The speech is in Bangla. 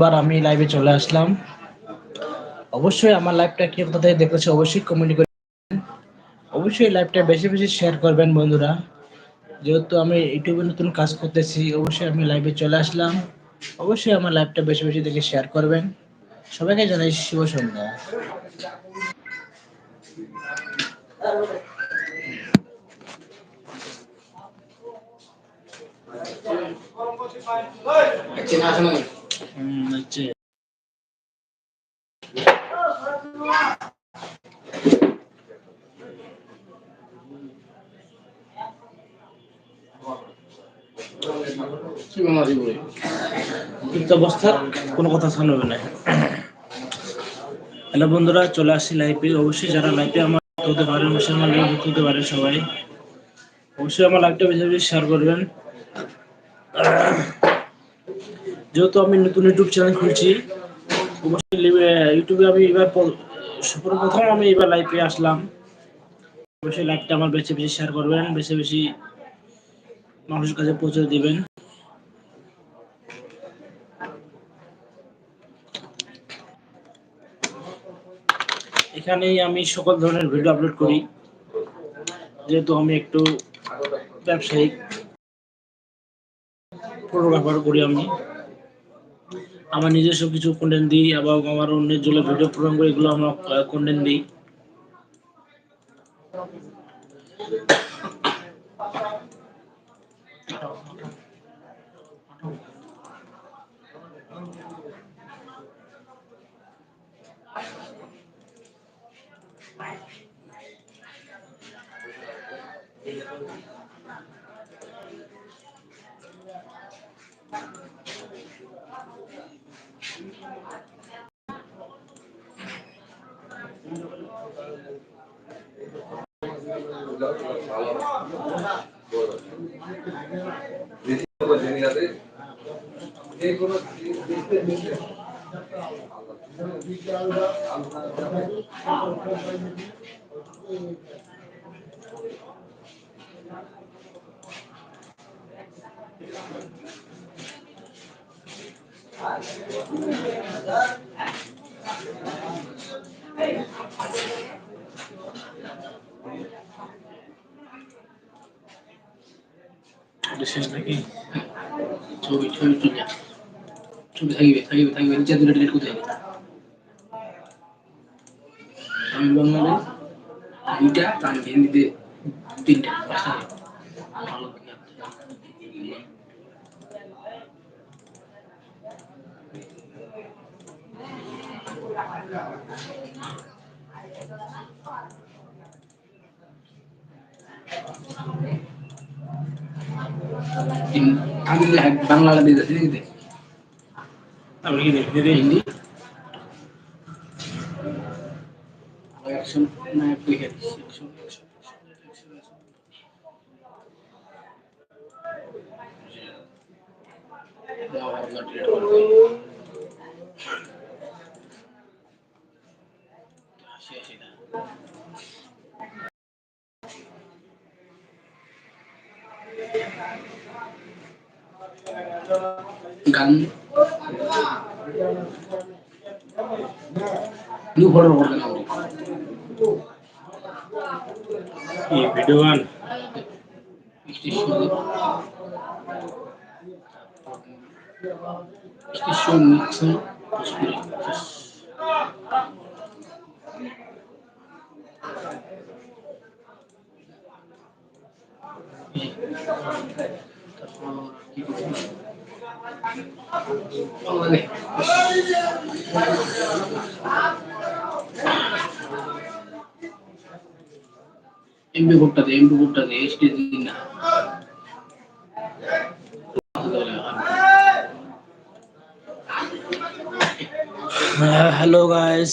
বার আমি লাইভে চলে আসলাম। অবশ্যই আমার লাইভটা কে কোথা থেকে দেখতেছে অবশ্যই কমেন্ট করে, অবশ্যই লাইভটা বেশি বেশি শেয়ার করবেন বন্ধুরা। যেহেতু আমি ইউটিউবে নতুন কাজ করতেছি, অবশ্যই আমি লাইভে চলে আসলাম। অবশ্যই আমার লাইভটা বেশি বেশি দেখে শেয়ার করবেন। সবাইকে জানাই শুভ সন্ধ্যা। হচ্ছে কিন্তু অবস্থা কোনো কথা শুনবে না। হ্যালো বন্ধুরা, চলে আসছি লাইভে। অবশ্যই যারা লাইভে আমার হতে পারেন, অবশ্যই আমার লাইভে হতে পারেন সবাই। অবশ্যই আমার লাইভটা বেশি বেশি শেয়ার করবেন। যেহেতু আমি নতুন ইউটিউব চ্যানেল খুলছি, অবশ্যই ইউটিউবে আমি এবার সর্বপ্রথম আমি এবার লাইভে আসলাম। অবশ্যই লাইভটা আমার বেশি বেশি শেয়ার করবেন, বেশি বেশি মানুষের কাছে পৌঁছে দিবেন। এখানেই আমি সকল ধরনের ভিডিও আপলোড করি, যেহেতু আমি একটু ব্যবসায়িক ফটোগ্রাফার করি। আমি আমার নিজস্ব কিছু কন্টেন্ট দিই এবং আমার অন্যের জন্য ভিডিও প্রোগ্রাম করে, এগুলো আমরা কন্টেন্ট দিই। শেষ নাকি? ছবি ছবি তুলে ছবি থাকবে থাকবে থাকবে, নিচে দুটো ডিলিট করতে হবে। আমি বাংলাতে দুইটা, আমি হিন্দিতে তিনটা, পাঁচটা। ভালো কি আমি বাংলা দিতে দিতে আমি হিন্দি অ্যাকশন না অ্যাপ্লিকেশন গান নিউ ফটো করবেন আপনি এই ভিডিও গান স্টেশন নিচ্ছে এমপি কোডটা দে স্টেজ দিন না। Hello guys,